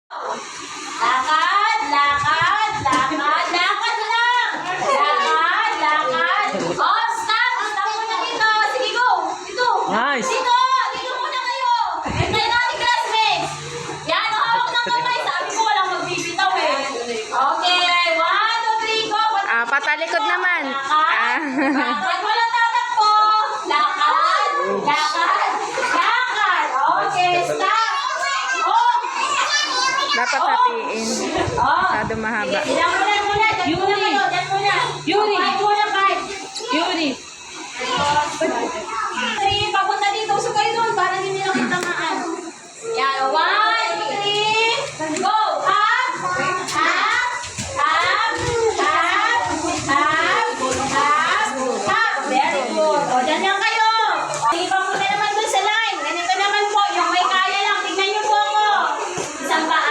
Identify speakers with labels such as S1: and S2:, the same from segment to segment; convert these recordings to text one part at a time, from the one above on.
S1: Lakad, lakad, lakad, lakad lang! Lakad, lakad. Oh, stop! Stop muna dito. Sige, go. Dito.
S2: Nice.
S1: Dito. Dito muna kayo. Hintayin natin, classmates. Yan, ang hawak ng kamay. Sabi ko walang magbibitaw eh. Okay, 1, 2, 3, go.
S3: Patalikod naman.
S1: Lakad. Lakad, walang tatakbo. Lakad, lakad, lakad. Okay, stop. Oh!
S3: Dapat hatiin.
S1: Oh!
S3: Masyado mahaba.
S1: Diyan muna. Diyan muna kayo. Diyan muna.
S2: Yuri.
S1: Five muna, five.
S2: Yuri.
S1: Three, papunta dito. So kayo doon para hindi nila kita maan. Yan. 1, 2, 3. Go! Up! Up! Up! Up! Up! Up! Very good. O, dyan lang kayo. Sige, papunta naman doon sa line. Ganito naman po. Yung may kaya lang. Tignan niyo po ako. Isang paa.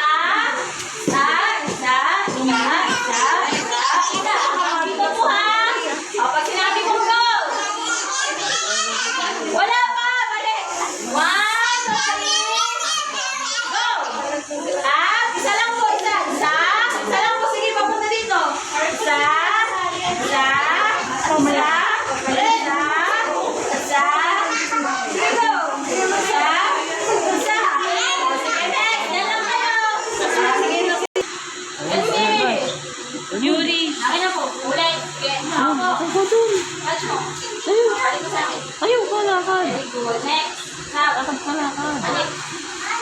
S1: Isa. Dito po ha. O, pag sinabi kong go. Wala pa. Balik. 1, 2, 3. Go. Isa lang po. Isa. Isa lang po. Sige, papunta dito. Isa. Sige, go. Isa. O, sige, next. Yan lang kayo. Sige.
S2: Yuri.
S1: Akin na po. Ulit. Okay.
S2: Ako dun.
S1: Catch mo.
S2: Ayaw.
S1: Balik ko sa akin.
S2: Ayaw ka lakad.
S1: Very good. Next. Now.
S2: Lakad ka lakad.
S1: Balik.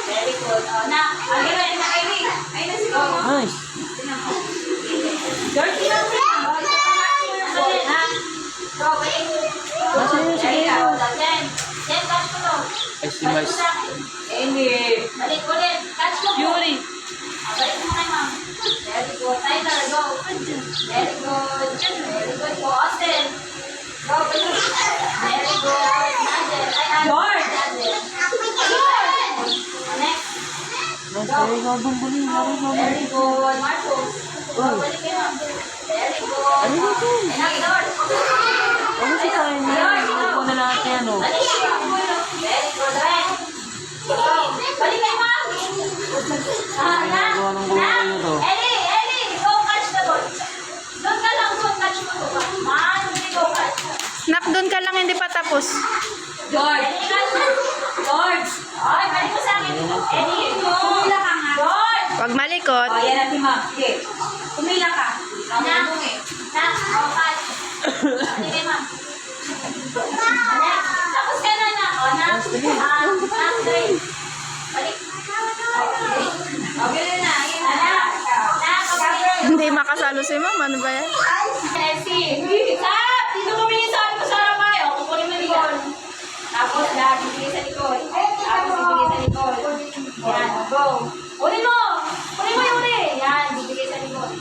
S1: Very good. O, na. Ayun na, Amy. Ayun na si Mama.
S2: Nice.
S1: Dirty lang siya. O, isa pa maximum na ulit, ha? Go, balik.
S2: Nasa yun, sige.
S1: There you go. Jen, catch mo to.
S2: Ay, si
S1: Balik mo
S2: Mice.
S1: sa akin. Amy. Balik ulit. Catch mo po.
S2: Yuri.
S1: Balik mo kay Ma'am. Very good. Tyler, go. Very good. Very good po. Austin. Go, balik. Very good. Nigel.
S2: George.
S1: Nigel. George. Next.
S2: Nice. Very good. Bumbuli.
S1: Very good. Marcos. Go, balik kay Ma'am. Very good.
S2: Ano ba ito?
S1: Anak, George.
S2: Ano si Karen? Ako na lahat yan, oh.
S1: Balik kay Ma'am. Very good. Ren. Go. Balik kay Ma'am.
S2: Ginagawa ng gulo kayo to.
S1: Ellie, go catch the ball. Doon ka lang, doon catch mo to. Man, hindi go catch.
S3: Nak, doon ka lang, hindi pa tapos.
S1: George. Ellie, catch mo. George. Ay, balik mo sa akin. Ellie, tumila ka nga. George.
S3: Huwag malikot.
S1: O, yan na si Ma'am. Sige. Tumila ka. Na, o, catch. Balik kay Ma'am. Anak, tapos ka na na. O, na. Three. Balik. Okay na. Anak.
S3: Hindi makasalo si ma'am. Ano ba yan?
S1: Messi. Stop! Dito mo binisabi ko sa harapan. O, kukunin mo likod. Tapos, lahat bibigay sa likod. Tapos, bibigay sa likod. Yan, go. Kunin mo! Kunin mo yung uli. Yan, bibigay sa likod.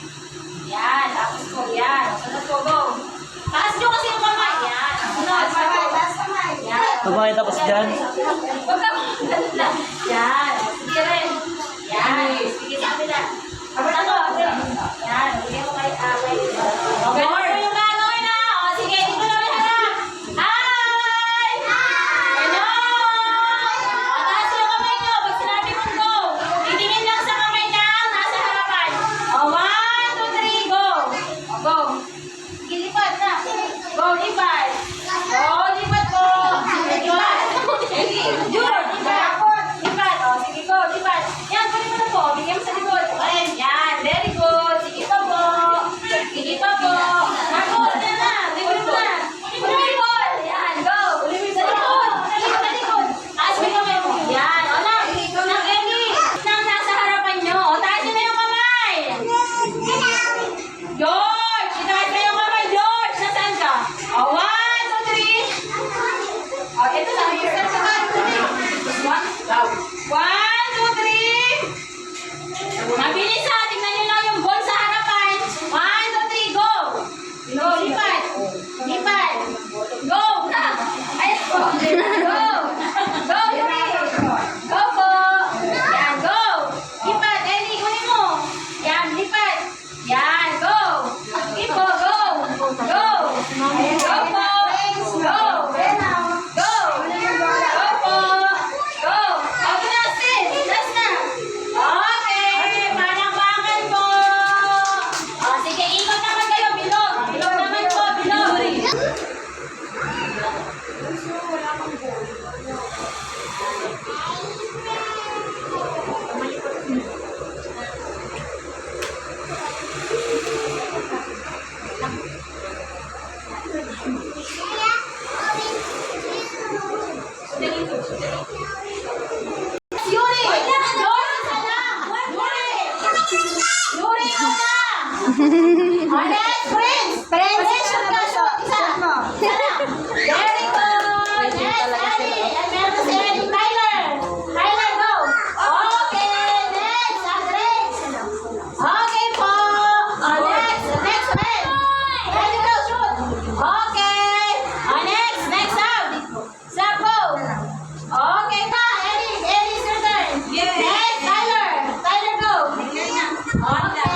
S1: Yan, tapos ko. Yan. Sunod ko, go. Taas nyo kasi yung kamay. Yan. Sunod. Taas kamay. Yan.
S2: Tumahay tapos dyan.
S1: Huwag ka yan. Sige rin. Yan. Sige sa kapila. Ano? Yan. Sige mo kay Away. Okay. Yung gagawin na. O, sige. Dito na ulit harap. Hi! Hello! O, taas yung kamay nyo. Pag sinabi kong go, titingin lang sa kamay na nasa harapan. O, 1, 2, 3, go. O, go. Sige, lipat na. Go, lipat. Go, lipat po. Lipat. Jun, lipat. Lipat. O, sige, go. Yuri ko na! O, next, Prince! Prince, shoot ka, shoot! Isa! Isa lang! Very good! Next, Eddie! At meron si Eddie. Tyler! Tyler, go! Okay, next! Andres! Okay po! O, next! Next, Red! Ready, go, shoot! Okay! O, next! Next, Sam! Sam, go! Okay pa! Eddie! Eddie, it's your turn! Next, Tyler! Tyler, go! Okay!